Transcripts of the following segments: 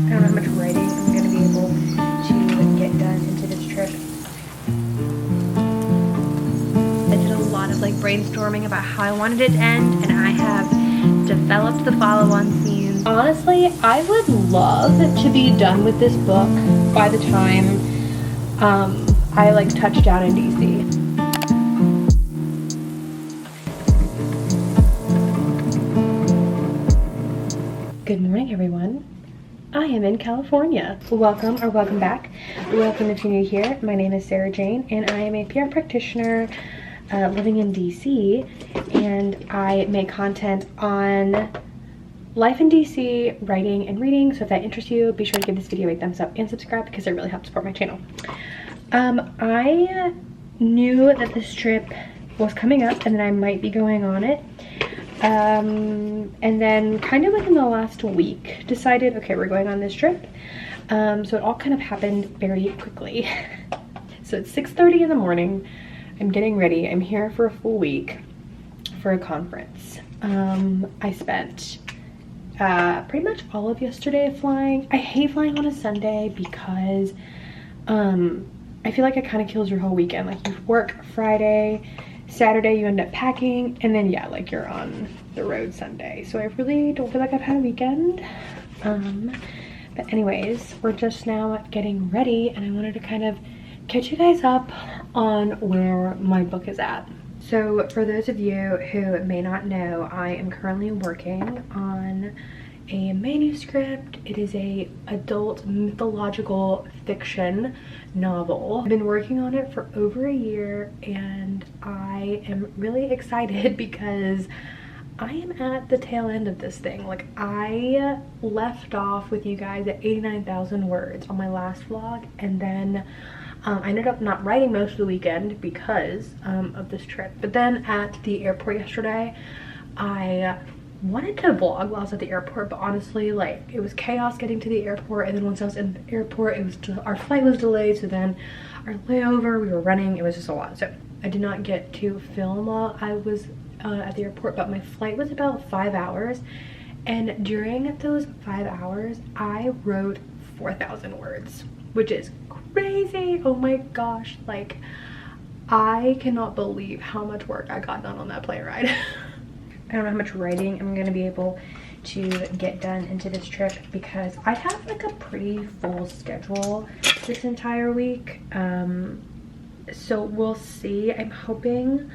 I don't know how much writing I'm going to be able to get done into this trip. I did a lot of like brainstorming about how I wanted it to end, and I have developed the follow-on scenes. Honestly, I would love to be done with this book by the time I like touch down in DC. Good morning, everyone. I am in California. Welcome or welcome back. Welcome if you're new here. My name is Sarah Jane, and I am a PR practitioner living in DC, and I make content on life in DC, writing and reading. So if that interests you, be sure to give this video a thumbs up and subscribe because it really helps support my channel. I knew that this trip was coming up and that I might be going on it. And then kind of within the last week decided, okay, we're going on this trip. So it all kind of happened very quickly. So it's 6:30 in the morning. I'm getting ready. I'm here for a full week for a conference. I spent pretty much all of yesterday flying. I hate flying on a Sunday because I feel like it kind of kills your whole weekend. Like you work Friday, Saturday you end up packing, and then yeah, like you're on the road Sunday. So I really don't feel like I've had a weekend. But anyways, we're just now getting ready, and I wanted to kind of catch you guys up on where my book is at. So for those of you who may not know, I am currently working on a manuscript. It is a adult mythological fiction novel. I've been working on it for over a year, and I am really excited because I am at the tail end of this thing. Like, I left off with you guys at 89,000 words on my last vlog, and then I ended up not writing most of the weekend because of this trip. But then at the airport yesterday, I wanted to vlog while I was at the airport, but honestly, like, it was chaos getting to the airport, and then once I was in the airport, it was our flight was delayed, so then our layover, we were running, it was just a lot. So I did not get to film while I was at the airport, but my flight was about 5 hours, and during those 5 hours, I wrote 4,000 words, which is crazy. Oh my gosh, like, I cannot believe how much work I got done on that plane ride. I don't know how much writing I'm gonna be able to get done into this trip because I have like a pretty full schedule this entire week. So we'll see. I'm hoping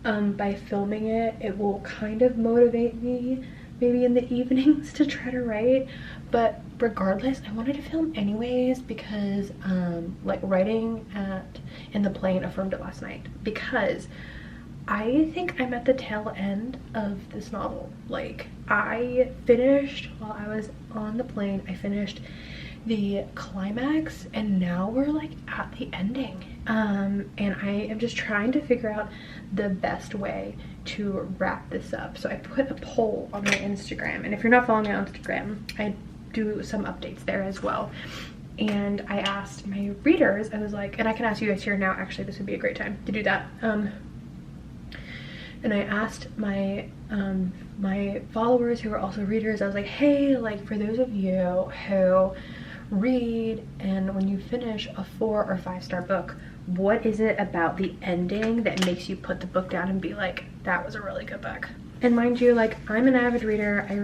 by filming it, it will kind of motivate me maybe in the evenings to try to write. But regardless, I wanted to film anyways because like writing in the plane affirmed it last night, because I think I'm at the tail end of this novel. Like, I finished while I was on the plane, I finished the climax, and now we're like at the ending. And I am just trying to figure out the best way to wrap this up. So I put a poll on my Instagram, and if you're not following me on Instagram, I do some updates there as well. And I asked my readers, I was like, and I can ask you guys here now, actually this would be a great time to do that. And I asked my my followers who are also readers, I was like, hey, like, for those of you who read and when you finish a 4 or 5-star book, what is it about the ending that makes you put the book down and be like, that was a really good book? And mind you, like, I'm an avid reader. I've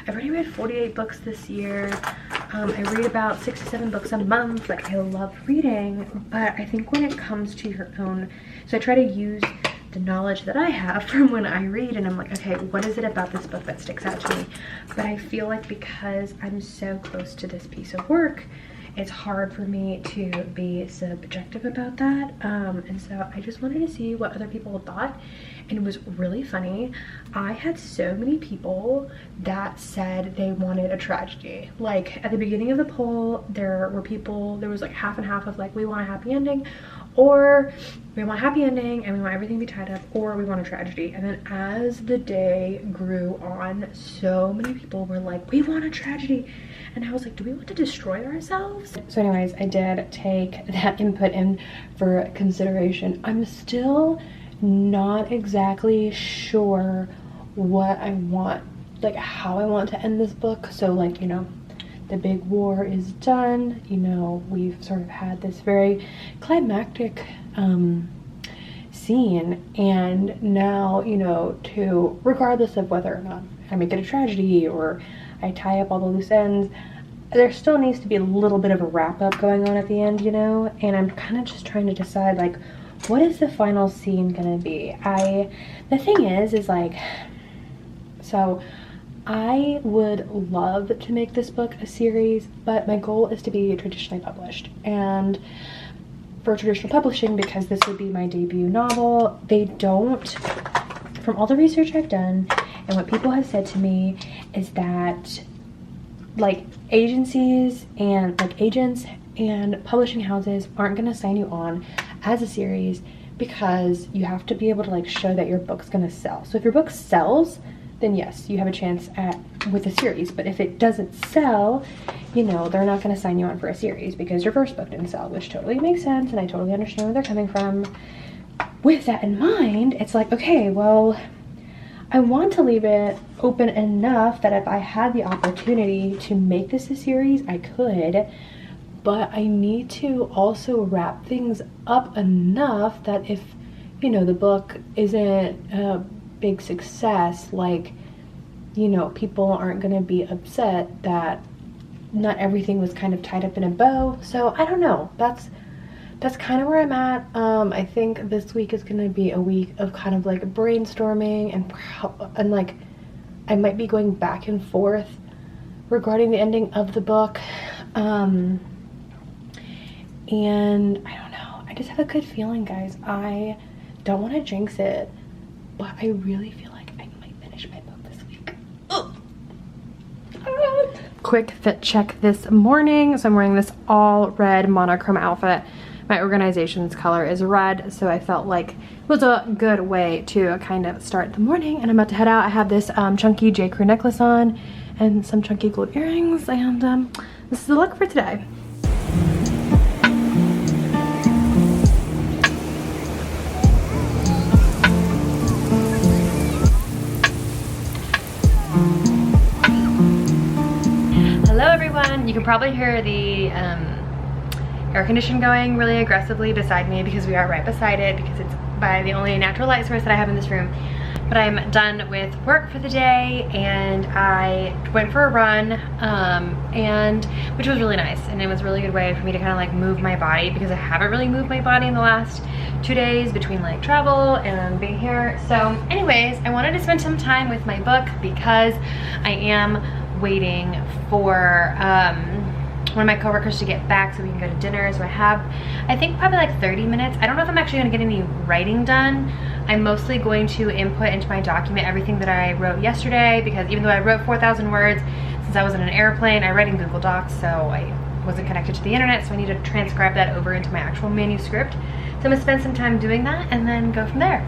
already read 48 books this year. I read about 6 to 7 books a month. Like, I love reading, but I think when it comes to your own, so I try to use the knowledge that I have from when I read, and I'm like, okay, what is it about this book that sticks out to me? But I feel like because I'm so close to this piece of work, it's hard for me to be subjective about that. And so I just wanted to see what other people thought, and it was really funny. I had so many people that said they wanted a tragedy. Like, at the beginning of the poll, there was like half and half of like, we want a happy ending, or we want a happy ending and we want everything to be tied up, or we want a tragedy. And then as the day grew on, so many people were like, we want a tragedy. And I was like, do we want to destroy ourselves? So anyways, I did take that input in for consideration. I'm still not exactly sure what I want, like how I want to end this book. So like, you know, the big war is done. You know, we've sort of had this very climactic scene, and now, you know, to regardless of whether or not I make it a tragedy or I tie up all the loose ends, there still needs to be a little bit of a wrap up going on at the end, you know. And I'm kind of just trying to decide, like, what is the final scene gonna be? The thing is like, so I would love to make this book a series, but my goal is to be traditionally published. And for traditional publishing, because this would be my debut novel, they don't, from all the research I've done and what people have said to me, is that like agencies and like agents and publishing houses aren't going to sign you on as a series, because you have to be able to like show that your book's going to sell. So if your book sells, then yes, you have a chance with a series. But if it doesn't sell, you know, they're not going to sign you on for a series because your first book didn't sell, which totally makes sense, and I totally understand where they're coming from. With that in mind, it's like, okay, well, I want to leave it open enough that if I had the opportunity to make this a series, I could, but I need to also wrap things up enough that if, you know, the book isn't a big success, like, you know, people aren't going to be upset that not everything was kind of tied up in a bow. So I don't know, that's kind of where I'm at. I think this week is going to be a week of kind of like brainstorming, and like I might be going back and forth regarding the ending of the book, and I don't know, I just have a good feeling, guys. I don't want to jinx it, but I really feel like I might finish my book this week. Quick fit check this morning. So I'm wearing this all red monochrome outfit. My organization's color is red, so I felt like it was a good way to kind of start the morning. And I'm about to head out. I have this chunky J. Crew necklace on and some chunky gold earrings, and this is the look for today. Hello everyone. You can probably hear the air conditioning going really aggressively beside me because we are right beside it, because it's by the only natural light source that I have in this room. But I'm done with work for the day, and I went for a run, and which was really nice, and it was a really good way for me to kind of like move my body, because I haven't really moved my body in the last 2 days between like travel and being here. So anyways, I wanted to spend some time with my book because I am waiting for one of my coworkers to get back so we can go to dinner. So I have, I think, probably like 30 minutes. I don't know if I'm actually going to get any writing done. I'm mostly going to input into my document everything that I wrote yesterday, because even though I wrote 4,000 words, since I was in an airplane, I write in Google Docs, so I wasn't connected to the internet, so I need to transcribe that over into my actual manuscript. So I'm going to spend some time doing that and then go from there.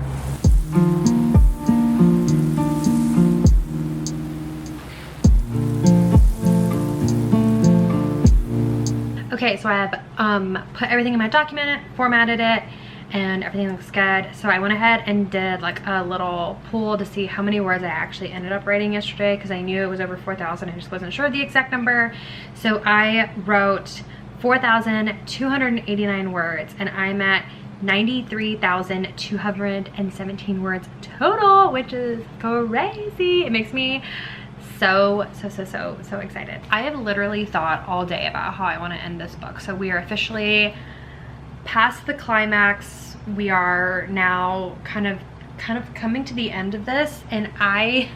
Okay, so I have put everything in my document, formatted it, and everything looks good. So I went ahead and did like a little poll to see how many words I actually ended up writing yesterday, because I knew it was over 4,000. I just wasn't sure of the exact number. So I wrote 4,289 words, and I'm at 93,217 words total, which is crazy. It makes me so excited. I have literally thought all day about how I want to end this book. So we are officially past the climax. We are now kind of coming to the end of this, and I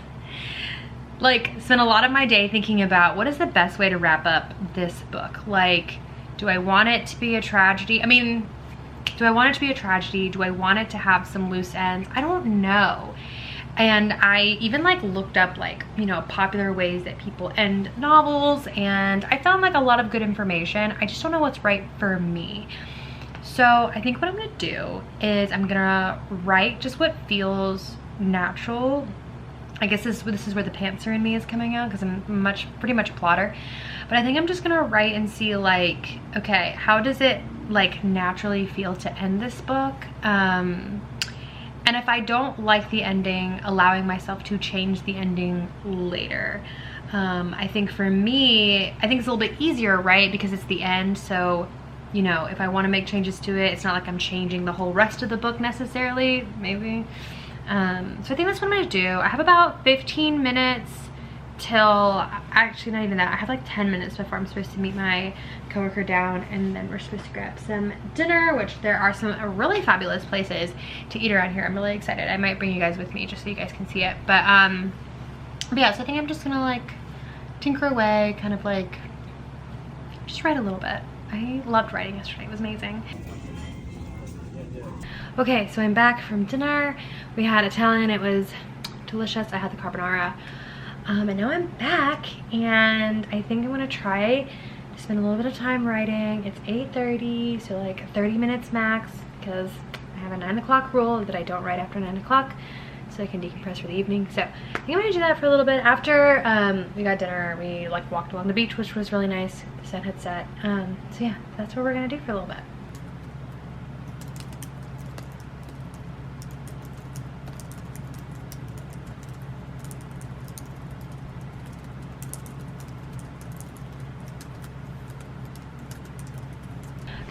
like spent a lot of my day thinking about what is the best way to wrap up this book. Like, do I want it to be a tragedy? I mean, do I want it to be a tragedy? Do I want it to have some loose ends? I don't know. And I even like looked up like, you know, popular ways that people end novels, and I found like a lot of good information. I just don't know what's right for me. So I think what I'm gonna do is I'm gonna write just what feels natural. I guess this is where the pantser in me is coming out, because I'm pretty much a plotter. But I think I'm just gonna write and see like, okay, how does it like naturally feel to end this book? And if I don't like the ending, allowing myself to change the ending later. I think for me, I think it's a little bit easier, right? Because it's the end, so, you know, if I want to make changes to it, it's not like I'm changing the whole rest of the book necessarily, maybe. So I think that's what I'm gonna do. I have about 15 minutes till, actually not even that, I have like 10 minutes before I'm supposed to meet my coworker down, and then we're supposed to grab some dinner, which there are some really fabulous places to eat around here. I'm really excited. I might bring you guys with me just so you guys can see it. But yeah, so I think I'm just gonna like tinker away, kind of like just write a little bit. I loved writing yesterday, it was amazing. Okay, so I'm back from dinner. We had Italian, it was delicious. I had the carbonara. And now I'm back, and I think I'm gonna try to spend a little bit of time writing. It's 8:30, so like 30 minutes max, because I have a 9 o'clock rule that I don't write after 9 o'clock, so I can decompress for the evening. So I think I'm gonna do that for a little bit. After we got dinner, we like walked along the beach, which was really nice. The sun had set. So yeah, that's what we're gonna do for a little bit.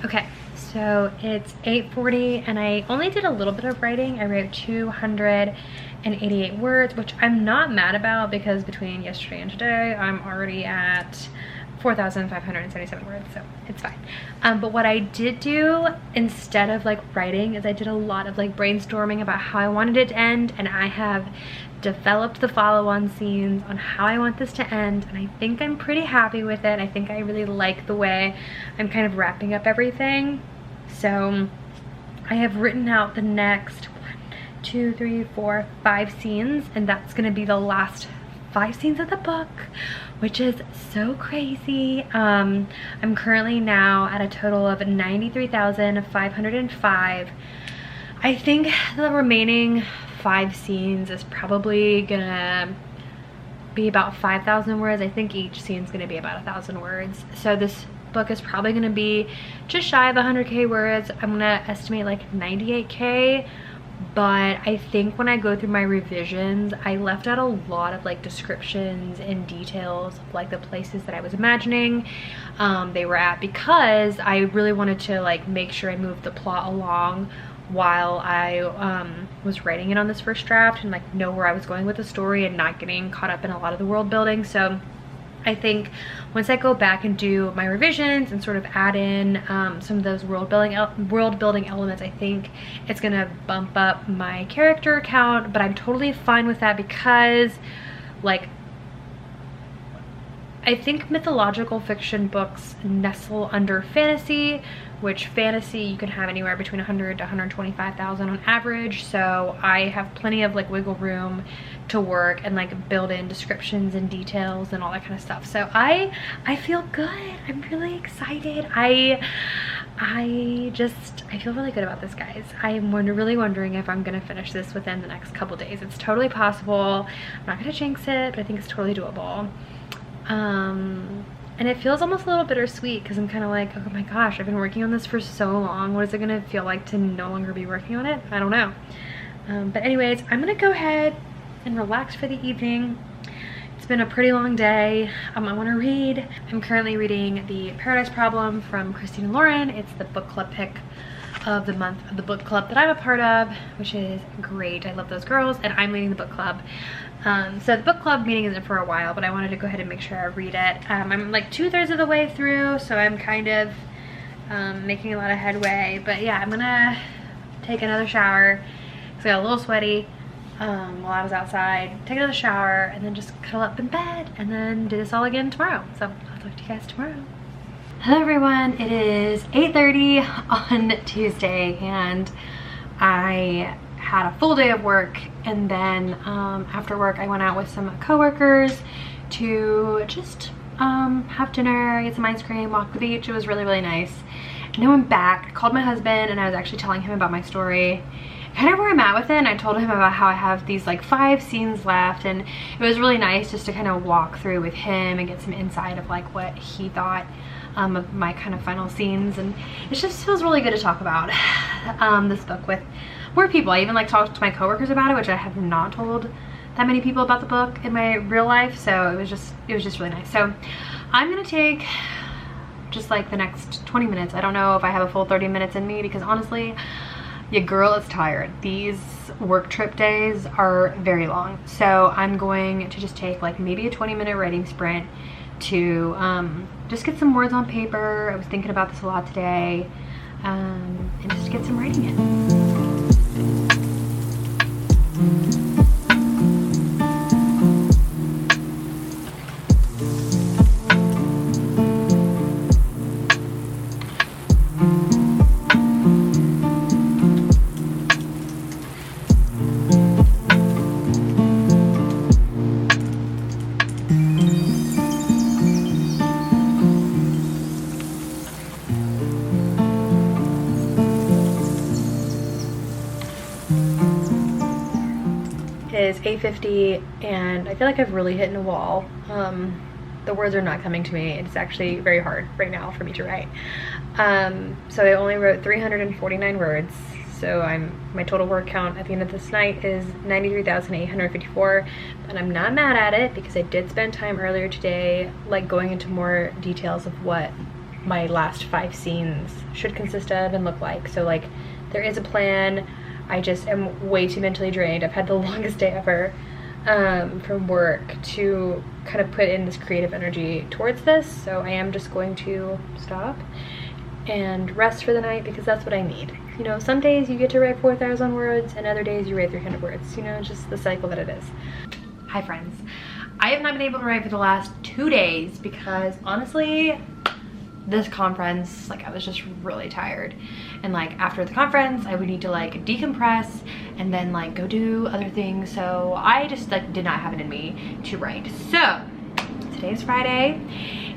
Okay, so it's 8:40 and I only did a little bit of writing. I wrote 288 words, which I'm not mad about, because between yesterday and today, I'm already at 4,577 words, so it's fine. But what I did do instead of like writing is I did a lot of like brainstorming about how I wanted it to end, and I have developed the follow-on scenes on how I want this to end, and I think I'm pretty happy with it. I think I really like the way I'm kind of wrapping up everything. So I have written out the next 1, 2, 3, 4, 5 scenes, and that's gonna be the last 5 scenes of the book, which is so crazy. I'm currently now at a total of 93,505. I think the remaining 5 scenes is probably gonna be about 5,000 words. I think each scene is gonna be about 1,000 words. So this book is probably gonna be just shy of 100K words. I'm gonna estimate like 98K, but I think when I go through my revisions, I left out a lot of like descriptions and details of like the places that I was imagining they were at, because I really wanted to like make sure I moved the plot along while I was writing it on this first draft, and like know where I was going with the story and not getting caught up in a lot of the world building. So I think once I go back and do my revisions and sort of add in some of those world building elements, I think it's gonna bump up my character count. But I'm totally fine with that, because like I think mythological fiction books nestle under fantasy, which fantasy you can have anywhere between 100 to 125,000 on average. So I have plenty of like wiggle room to work and like build in descriptions and details and all that kind of stuff. So I feel good. I'm really excited. I feel really good about this, guys. I'm really wondering if I'm gonna finish this within the next couple days. It's totally possible. I'm not gonna jinx it, but I think it's totally doable. And it feels almost a little bittersweet, because I'm kind of like, oh my gosh, I've been working on this for so long. What is it gonna feel like to no longer be working on it? I don't know. But anyways, I'm gonna go ahead and relax for the evening. It's been a pretty long day. I want to read. I'm currently reading The Paradise Problem from Christina Lauren. It's the book club pick of the month of the book club that I'm a part of, which is great. I love those girls, and I'm leading the book club. So the book club meeting isn't for a while, but I wanted to go ahead and make sure I read it. I'm like 2/3 of the way through, so I'm kind of making a lot of headway. But yeah, I'm gonna take another shower because I got a little sweaty while I was outside. Take another shower and then just cuddle up in bed and then do this all again tomorrow. So I'll talk to you guys tomorrow. Hello everyone, it is 8:30 on Tuesday, and I had a full day of work, and then after work I went out with some coworkers to just have dinner, get some ice cream, walk the beach. It was really, really nice. And now I'm back. I called my husband and I was actually telling him about my story, kind of where I'm at with it, and I told him about how I have these like 5 scenes left, and it was really nice just to kind of walk through with him and get some insight of like what he thought of my kind of final scenes. And it just feels really good to talk about this book with more people. I even like talked to my coworkers about it, which I have not told that many people about the book in my real life, so it was just really nice. So I'm gonna take just like the next 20 minutes. I don't know if I have a full 30 minutes in me because honestly, your girl is tired. These work trip days are very long. So I'm going to just take like maybe a 20-minute writing sprint to just get some words on paper. I was thinking about this a lot today, and just get some writing in. Is 8:50 and I feel like I've really hit a wall. The words are not coming to me. It's actually very hard right now for me to write. So I only wrote 349 words. So my total word count at the end of this night is 93,854, but I'm not mad at it because I did spend time earlier today like going into more details of what my last 5 scenes should consist of and look like. So like there is a plan. I just am way too mentally drained. I've had the longest day ever from work to kind of put in this creative energy towards this. So I am just going to stop and rest for the night because that's what I need. You know, some days you get to write 4,000 words and other days you write 300 words. You know, just the cycle that it is. Hi friends. I have not been able to write for the last 2 days because honestly, this conference, like I was just really tired, and like after the conference I would need to like decompress and then like go do other things, so I just like did not have it in me to write. So today is Friday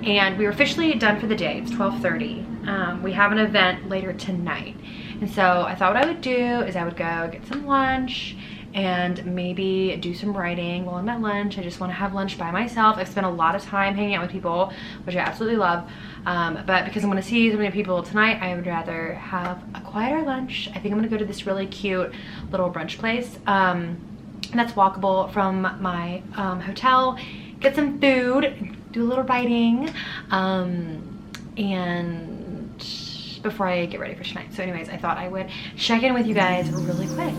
and we are officially done for the day. It's 12:30. We have an event later tonight, and so I thought what I would do is I would go get some lunch and maybe do some writing while I'm at lunch. I just want to have lunch by myself. I've spent a lot of time hanging out with people, which I absolutely love, but because I'm going to see so many people tonight, I would rather have a quieter lunch. I think I'm going to go to this really cute little brunch place, and that's walkable from my hotel, get some food, do a little writing, and before I get ready for tonight. So anyways, I thought I would check in with you guys really quick.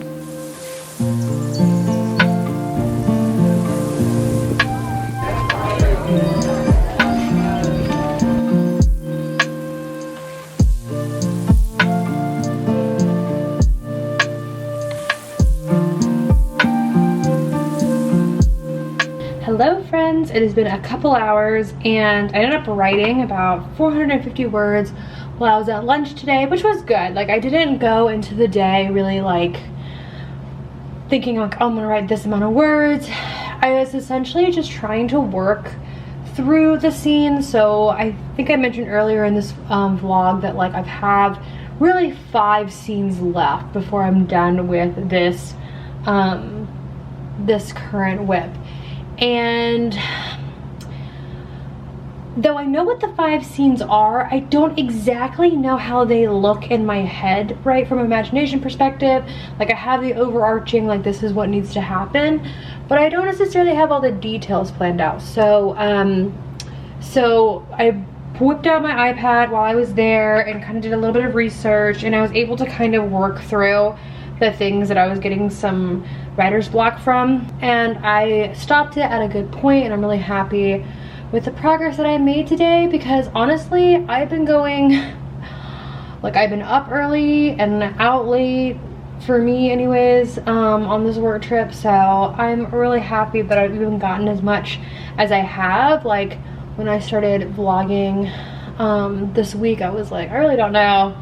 Hello friends, it has been a couple hours and I ended up writing about 450 words while I was at lunch today, which was good. Like I didn't go into the day really like thinking like, oh, I'm gonna write this amount of words. I was essentially just trying to work through the scene. So I think I mentioned earlier in this vlog that like I have really 5 scenes left before I'm done with this this current whip. And though I know what the 5 scenes are, I don't exactly know how they look in my head, right, from an imagination perspective. Like I have the overarching, like this is what needs to happen, but I don't necessarily have all the details planned out. So so I whipped out my iPad while I was there and kind of did a little bit of research, and I was able to kind of work through the things that I was getting some writer's block from, and I stopped it at a good point, and I'm really happy with the progress that I made today because honestly I've been going like I've been up early and out late for me anyways on this work trip, so I'm really happy that I've even gotten as much as I have. Like when I started vlogging this week, I was like, I really don't know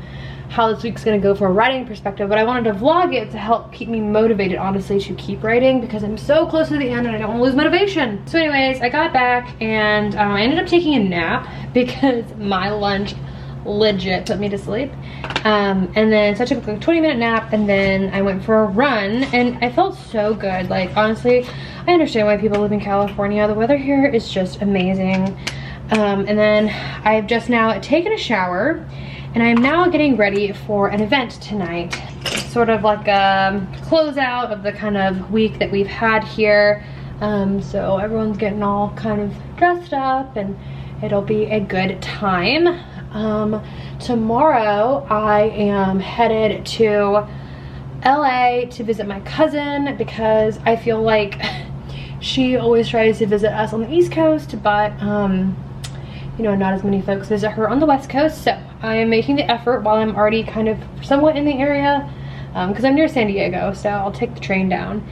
how this week's gonna go from a writing perspective, but I wanted to vlog it to help keep me motivated, honestly, to keep writing because I'm so close to the end and I don't want to lose motivation. So anyways, I got back and I ended up taking a nap because my lunch legit put me to sleep, and then so I took like a 20-minute nap and then I went for a run and I felt so good. Like honestly, I understand why people live in California. The weather here is just amazing. And then I've just now taken a shower and I'm now getting ready for an event tonight. sort of like a closeout of the kind of week that we've had here. So everyone's getting all kind of dressed up and it'll be a good time. Tomorrow I am headed to LA to visit my cousin because I feel like she always tries to visit us on the East Coast, but you know, not as many folks visit her on the West Coast. So I am making the effort while I'm already kind of somewhat in the area, because I'm near San Diego, so I'll take the train down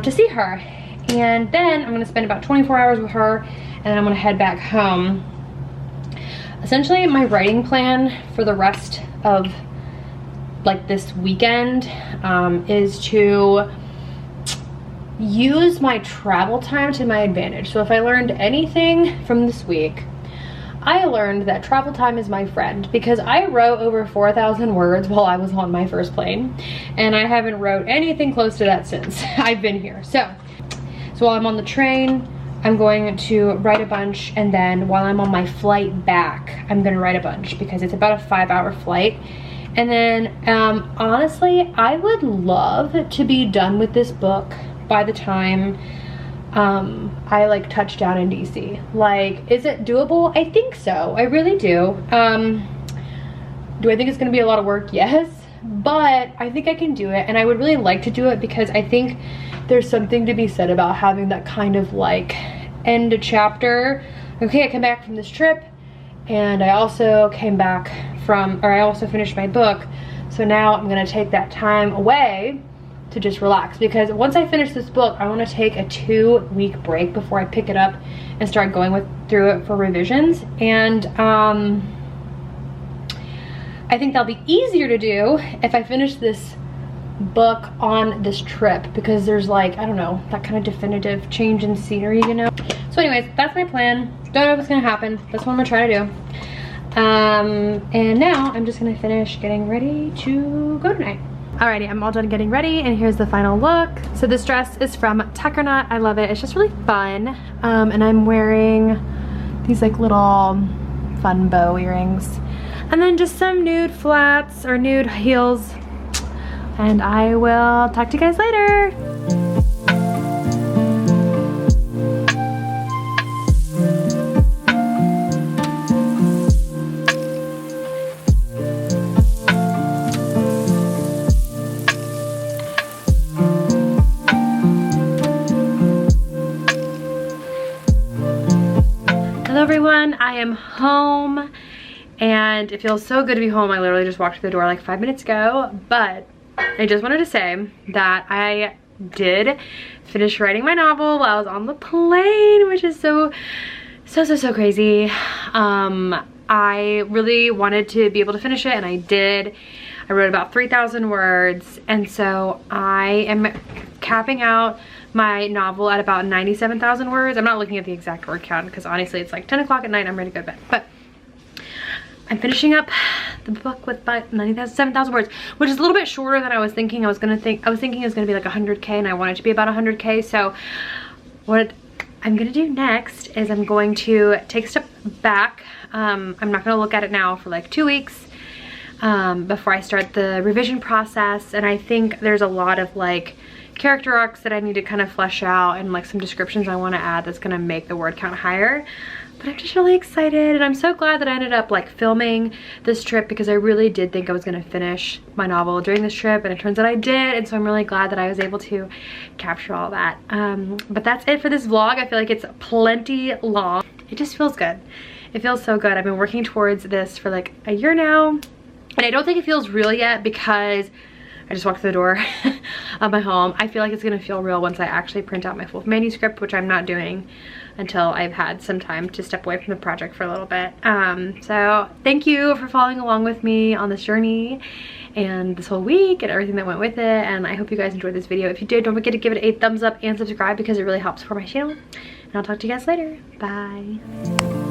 to see her. And then I'm gonna spend about 24 hours with her, and then I'm gonna head back home. Essentially, my writing plan for the rest of like this weekend is to use my travel time to my advantage. So if I learned anything from this week, I learned that travel time is my friend, because I wrote over 4,000 words while I was on my first plane, and I haven't wrote anything close to that since I've been here. So while I'm on the train, I'm going to write a bunch, and then while I'm on my flight back, I'm gonna write a bunch because it's about a 5-hour flight. And then honestly, I would love to be done with this book by the time I like touch down in DC. Like, is it doable? I think so. I really do. Do I think it's gonna be a lot of work? Yes, but I think I can do it, and I would really like to do it because I think there's something to be said about having that kind of like end a chapter. Okay, I come back from this trip, and I also came back from, or I also finished my book, so now I'm gonna take that time away to just relax, because once I finish this book, I want to take a 2-week break before I pick it up and start going through it for revisions. And I think that'll be easier to do if I finish this book on this trip, because there's like, I don't know, that kind of definitive change in scenery, you know. So anyways, that's my plan. Don't know if it's gonna happen. That's what I'm gonna try to do. And now I'm just gonna finish getting ready to go tonight. Alrighty, I'm all done getting ready, and here's the final look. So this dress is from Tuckernut. I love it. It's just really fun. And I'm wearing these like little fun bow earrings. And then just some nude flats or nude heels. And I will talk to you guys later. Hello everyone, I am home and it feels so good to be home. I literally just walked through the door like 5 minutes ago, but I just wanted to say that I did finish writing my novel while I was on the plane, which is so crazy. I really wanted to be able to finish it, and I did. I wrote about 3,000 words, and so I am capping out my novel at about 97,000 words. I'm not looking at the exact word count because honestly it's like 10 o'clock at night and I'm ready to go to bed. But I'm finishing up the book with about 97,000 words, which is a little bit shorter than I was thinking. I was thinking it was gonna be like 100K, and I want it to be about 100K. So what I'm gonna do next is I'm going to take a step back. I'm not gonna look at it now for like 2 weeks before I start the revision process. And I think there's a lot of like character arcs that I need to kind of flesh out, and like some descriptions I want to add that's gonna make the word count higher. But I'm just really excited, and I'm so glad that I ended up like filming this trip, because I really did think I was gonna finish my novel during this trip, and it turns out I did. And so I'm really glad that I was able to capture all that. But that's it for this vlog. I feel like it's plenty long. It just feels good. It feels so good. I've been working towards this for like a year now, and I don't think it feels real yet because I just walked through the door of my home. I feel like it's gonna feel real once I actually print out my full manuscript, which I'm not doing until I've had some time to step away from the project for a little bit. So thank you for following along with me on this journey and this whole week and everything that went with it. And I hope you guys enjoyed this video. If you did, don't forget to give it a thumbs up and subscribe, because it really helps for my channel. And I'll talk to you guys later. Bye.